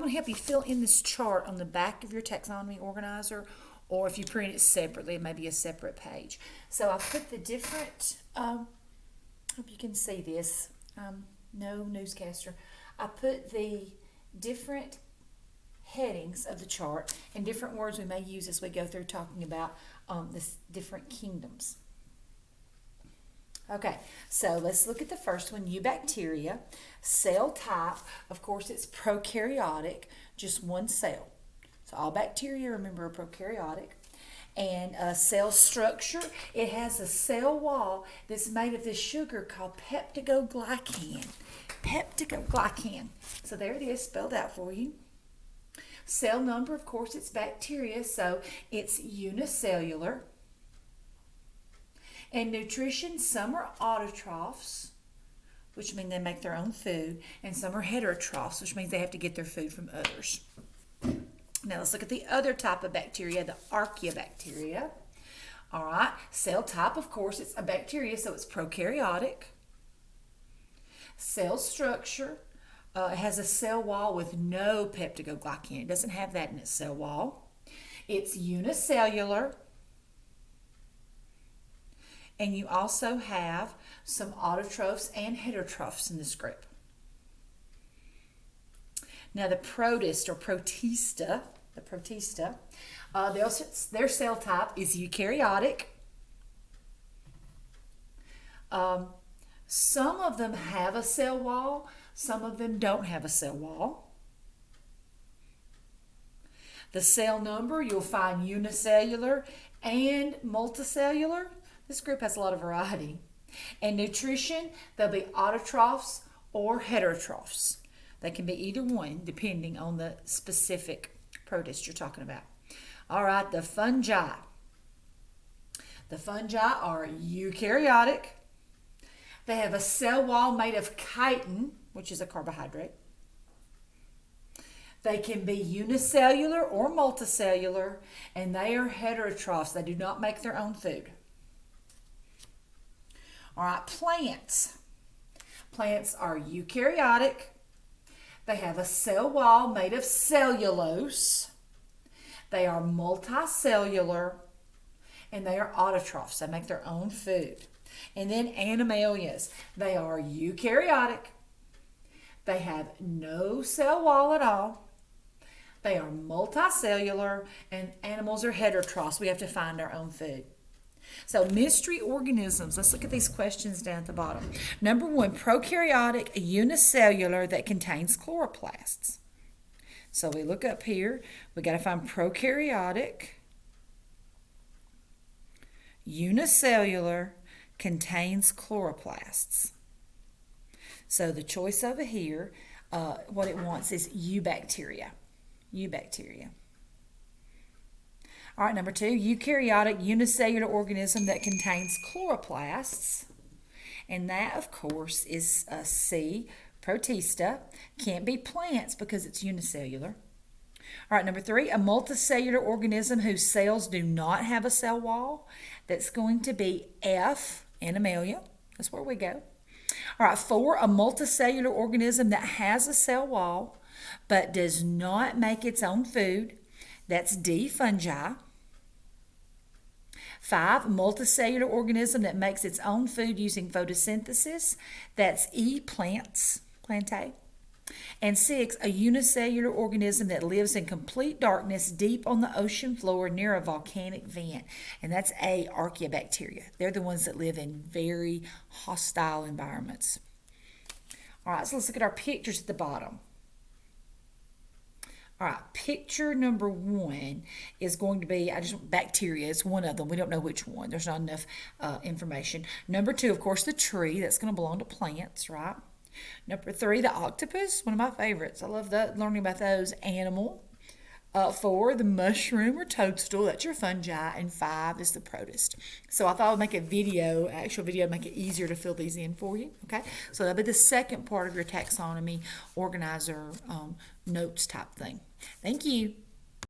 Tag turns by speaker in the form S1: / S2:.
S1: want to help you fill in this chart on the back of your taxonomy organizer, or if you print it separately, it may be a separate page. So I put the different, hope you can see this, no newscaster. I put the different headings of the chart and different words we may use as we go through talking about this different kingdoms. Okay, so let's look at the first one, Eubacteria. Cell type, of course, it's prokaryotic, just one cell. So all bacteria, remember, are prokaryotic. And cell structure, it has a cell wall that's made of this sugar called peptidoglycan. Peptidoglycan. So there it is, spelled out for you. Cell number, of course, it's bacteria, so it's unicellular. And nutrition, some are autotrophs, which means they make their own food, and some are heterotrophs, which means they have to get their food from others. Now let's look at the other type of bacteria, the Archaeobacteria. All right, cell type, of course, it's a bacteria, so it's prokaryotic. Cell structure, it has a cell wall with no peptidoglycan. It doesn't have that in its cell wall. It's unicellular. And you also have some autotrophs and heterotrophs in this group. Now the protist or protista, their cell type is eukaryotic. Some of them have a cell wall, some of them don't have a cell wall. The cell number, you'll find unicellular and multicellular. This group has a lot of variety. And nutrition, they'll be autotrophs or heterotrophs. They can be either one depending on the specific protist you're talking about. All right, the fungi. The fungi are eukaryotic. They have a cell wall made of chitin, which is a carbohydrate. They can be unicellular or multicellular, and they are heterotrophs. They do not make their own food. All right, plants. Plants are eukaryotic. They have a cell wall made of cellulose. They are multicellular, and they are autotrophs. They make their own food. And then animalias. They are eukaryotic. They have no cell wall at all. They are multicellular, and animals are heterotrophs. We have to find our own food. So mystery organisms, let's look at these questions down at the bottom. Number one, prokaryotic, unicellular that contains chloroplasts. So we look up here, we got to find prokaryotic, unicellular, contains chloroplasts. So the choice over here, what it wants is Eubacteria. Eubacteria. All right, number two, eukaryotic unicellular organism that contains chloroplasts. And that, of course, is C, protista. Can't be plants because it's unicellular. All right, number three, a multicellular organism whose cells do not have a cell wall. That's going to be F, Animalia. That's where we go. All right, four, a multicellular organism that has a cell wall but does not make its own food. That's D, fungi. Five, multicellular organism that makes its own food using photosynthesis. That's E, plants, plantae. And six, a unicellular organism that lives in complete darkness deep on the ocean floor near a volcanic vent. And that's A, Archaeobacteria. They're the ones that live in very hostile environments. All right, so let's look at our pictures at the bottom. All right, picture number one is going to be, bacteria. It's one of them. We don't know which one. There's not enough information. Number two, of course, the tree. That's going to belong to plants, right? Number three, the octopus, one of my favorites. I love that, learning about those. Animal. Four, the mushroom or toadstool. That's your fungi. And five is the protist. So I thought I would make a video, actual video, to make it easier to fill these in for you. Okay, so that'll be the second part of your taxonomy organizer notes type thing. Thank you.